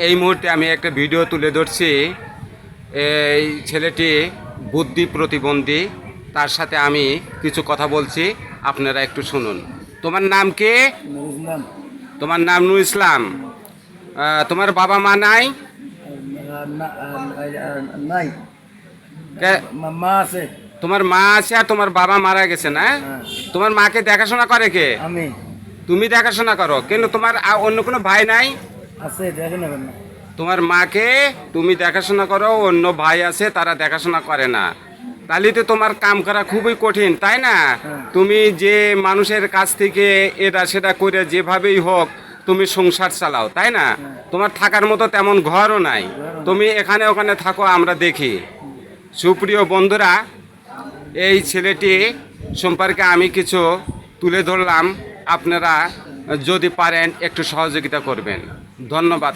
এই মুহূর্তে আমি একটা ভিডিও তুলে ধরছি। এই ছেলেটি বুদ্ধি প্রতিবন্ধী, তার সাথে আমি কিছু কথা বলছি, আপনারা একটু শুনুন। তোমার নাম কি? ইসলাম। তোমার নাম নুর ইসলাম। তোমার বাবা মা নাই? নাই, মা আছে। তোমার মা আছে আর তোমার বাবা মারা গেছে না? হ্যাঁ। তোমার মাকে দেখাশোনা করে কে? আমি। তুমি দেখাশোনা করো? কিন্তু তোমার অন্য কোনো ভাই নাই? আছে, দেখে নেবেন না। তোমার মাকে তুমি দেখাশোনা করো, অন্য ভাই আছে তারা দেখাশোনা করে না, তাহলে তো তোমার কাম করা খুবই কঠিন, তাই না? হ্যাঁ। তুমি যে মানুষের কাছ থেকে এটা সেটা করে যেভাবেই হোক তুমি সংসার চালাও, তাই না? তোমার থাকার মতো তেমন ঘরও নাই, তুমি এখানে ওখানে থাকো, আমরা দেখি। সুপ্রিয় বন্ধুরা, এই ছেলেটি সম্পর্কে আমি কিছু তুলে ধরলাম, আপনারা যদি পারেন একটু সহযোগিতা করবেন। ধন্যবাদ।